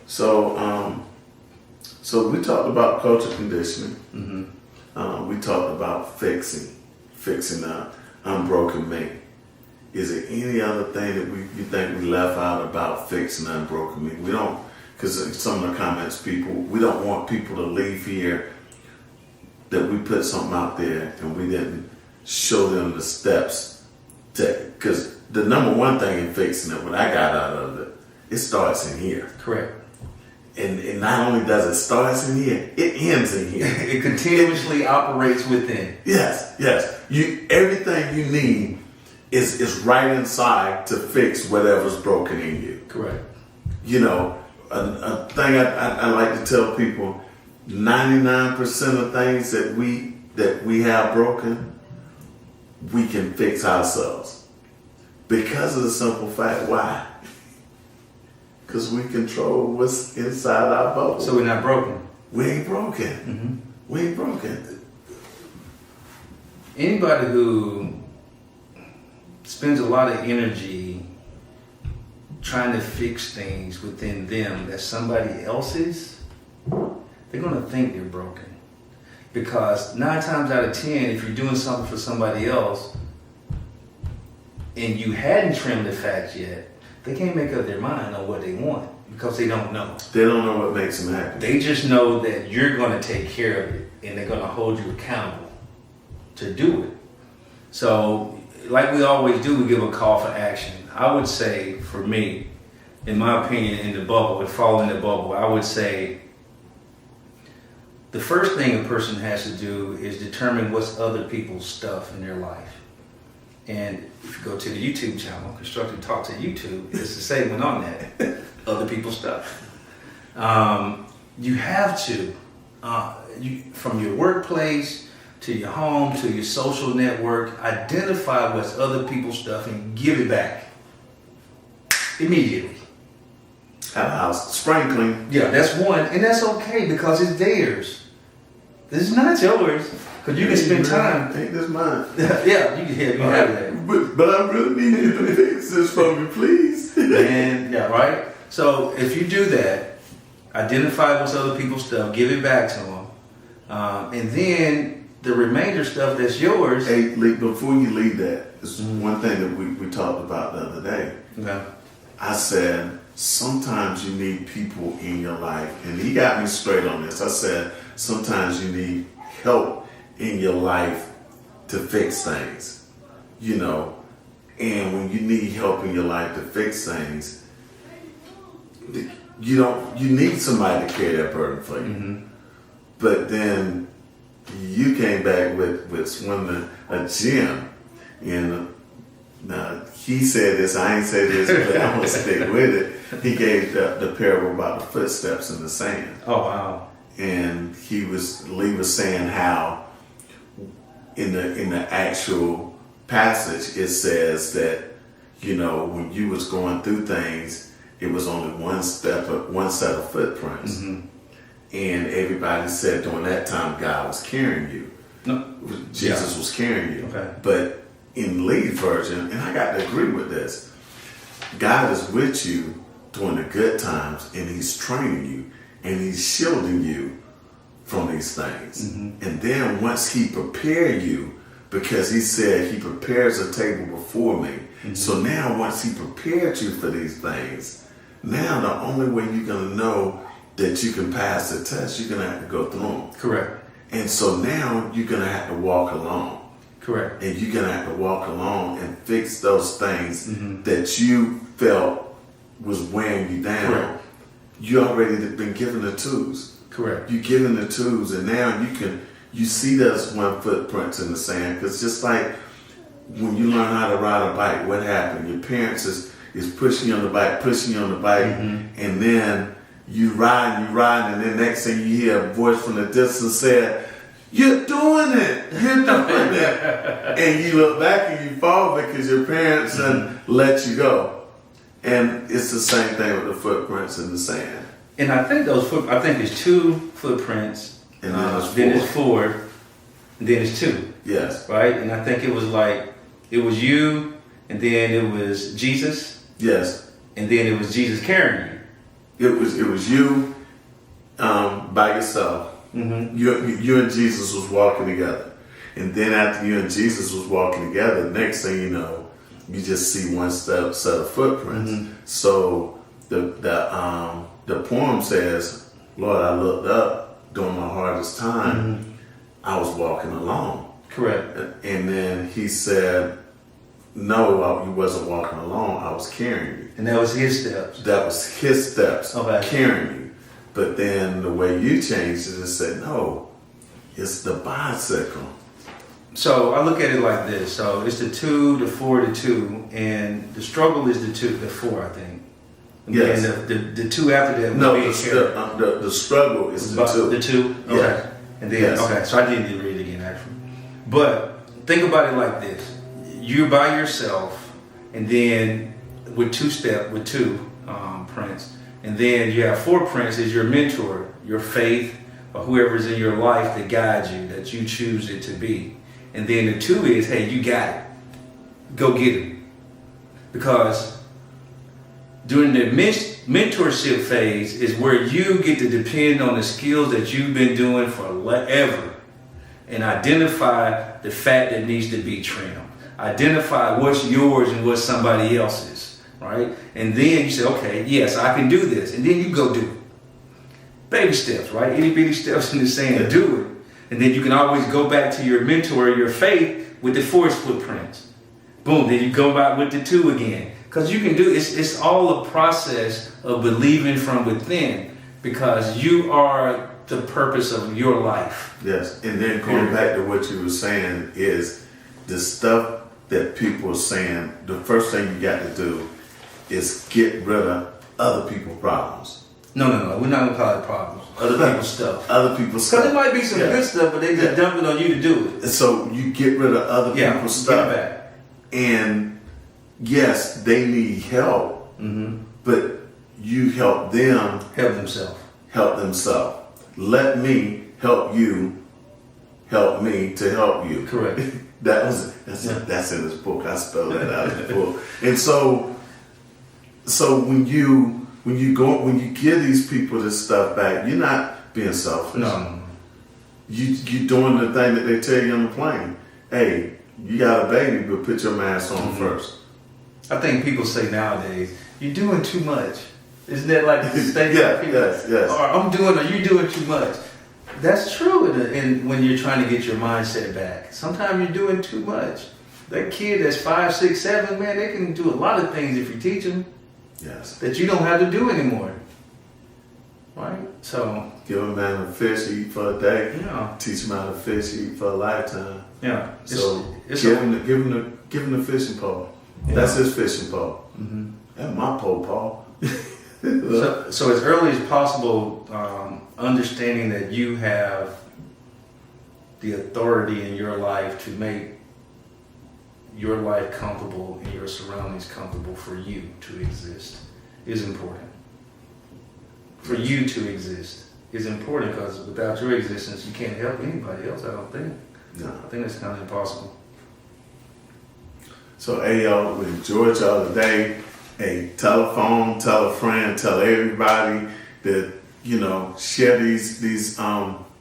So we talked about culture conditioning. Mm-hmm. We talked about fixing the unbroken me. Is there any other thing that you think we left out about fixing the unbroken me? We don't, because some of the comments, we don't want people to leave here that we put something out there and we didn't show them the steps because the number one thing in fixing it, what I got out of it, it starts in here. Correct. And not only does it start in here, it ends in here. It continuously operates within. Yes. Everything you need is right inside to fix whatever's broken in you. Correct. You know, a thing I like to tell people, 99% of things that we have broken, we can fix ourselves. Because of the simple fact, why? Because we control what's inside our bubble. So we're not broken. We ain't broken. Mm-hmm. We ain't broken. Anybody who spends a lot of energy trying to fix things within them that's somebody else's, they're going to think they're broken. Because 9 times out of 10, if you're doing something for somebody else and you hadn't trimmed the fat yet, they can't make up their mind on what they want because they don't know. They don't know what makes them happy. They just know that you're going to take care of it and they're going to hold you accountable to do it. So, like we always do, we give a call for action. I would say, for me, in my opinion, in the bubble, and fall in the bubble, I would say the first thing a person has to do is determine what's other people's stuff in their life. And if you go to the YouTube channel, Constructive Talk to YouTube, it's a segment on that, other people's stuff. You have to, from your workplace to your home to your social network, identify what's other people's stuff and give it back immediately. Have a house spring clean. Yeah, that's one, and that's okay because it's theirs. This is not yours. Because you can spend time. Ain't this mine? Yeah, you can have that. But I really need you to fix this for me, please. And yeah, right? So if you do that, identify what's other people's stuff, give it back to them. And then the remainder stuff that's yours. Hey, before you leave that, this is one thing that we talked about the other day. Okay. I said, sometimes you need people in your life. And he got me straight on this. I said, sometimes you need help in your life to fix things, you know, and when you need help in your life to fix things, you need somebody to carry that burden for you. Mm-hmm. But then you came back with swimming a gym, and now he said this, I ain't said this, but I'm gonna stick with it. He gave the parable about the footsteps in the sand. Oh wow! And Lee was saying how in the actual passage it says that, you know, when you was going through things, it was only one set of footprints. Mm-hmm. And everybody said during that time God was carrying you. No. Jesus was carrying you. Okay. But in Lee's version, and I got to agree with this, God is with you during the good times and he's training you and he's shielding you from these things. Mm-hmm. And then once he prepared you, because he said he prepares a table before me. Mm-hmm. So now once he prepared you for these things, now the only way you're going to know that you can pass the test, you're going to have to go through them. Correct. And so now you're going to have to walk alone. Correct. And you're going to have to walk alone and fix those things that you felt was weighing you down. Correct. You already been given the tools. Correct. You're given the tools, and now you see those one footprints in the sand. Because just like when you learn how to ride a bike, what happened? Your parents is pushing you on the bike, and then you ride, and then next thing you hear a voice from the distance said, "You're doing it, and you look back and you fall because your parents didn't let you go. And it's the same thing with the footprints in the sand. And I think I think it's 2 footprints, and then it's 4, and then it's 2. Yes. Right? And I think it was you, and then it was Jesus. Yes. And then it was Jesus carrying you. it was you by yourself. Mm-hmm. You and Jesus was walking together, and then after you and Jesus was walking together, next thing you know, you just see one set of footprints. Mm-hmm. So the poem says, "Lord, I looked up during my hardest time. Mm-hmm. I was walking alone." Correct. And then he said, "No, you wasn't walking alone. I was carrying you." And that was his steps. That was his steps, Okay. carrying you. But then the way you changed it and said, "No, it's the bicycle." So I look at it like this. So it's the 2, the 4, the 2, and the struggle is the 4, I think. And Yes. then the 2 after that. No, would be the struggle is the 2. The 2? Okay. Yeah. And then, Yes. okay, so I didn't read it again, actually. But think about it like this. You're by yourself, and then with 2 prints, and then you have 4 prints as your mentor, your faith, or whoever's in your life that guides you, that you choose it to be. And then the 2 is, hey, you got it. Go get it. Because during the mentorship phase is where you get to depend on the skills that you've been doing forever and identify the fat that needs to be trimmed. Identify what's yours and what's somebody else's, right? And then you say, okay, yes, I can do this. And then you go do it. Baby steps, right? Itty bitty steps in the sand, do it. And then you can always go back to your mentor, your faith, with the 4 footprints. Boom, then you go back with the 2 again. Because you can do, it's all a process of believing from within, because you are the purpose of your life. Yes, and then going back to what you were saying is the stuff that people are saying, the first thing you got to do is get rid of other people's problems. No, we're not going to call it problems. Other people's stuff. Other people's stuff. Because it might be some good stuff, but they just dump it on you to do it. So you get rid of other people's stuff. Get it back. And yes, they need help, but you help them Help themselves. help themselves. Let me help you help me to help you. Correct. That's in this book. I spelled that out in the book. And so when you give these people this stuff back, you're not being selfish. No. You doing the thing that they tell you on the plane. Hey, you got a baby, but put your mask on first. I think people say nowadays, you're doing too much. Isn't that like the statement? Yes. Or you're doing too much. That's true when you're trying to get your mindset back. Sometimes you're doing too much. That kid that's 5, 6, 7, man, they can do a lot of things if you teach them. Yes. That you don't have to do anymore. Right? So. Give a man a fish to eat for a day. Yeah. Teach him how to fish, eat for a lifetime. Yeah. So give him the fishing pole. Yeah. That's his fishing pole. Mm-hmm. That's my pole, Paul. So as early as possible, understanding that you have the authority in your life to make your life comfortable and your surroundings comfortable for you to exist is important. For you to exist is important, because without your existence, you can't help anybody else, I don't think. No. I think that's kind of impossible. So, hey, y'all, we enjoyed y'all today. Hey, tell a friend, tell everybody that, share these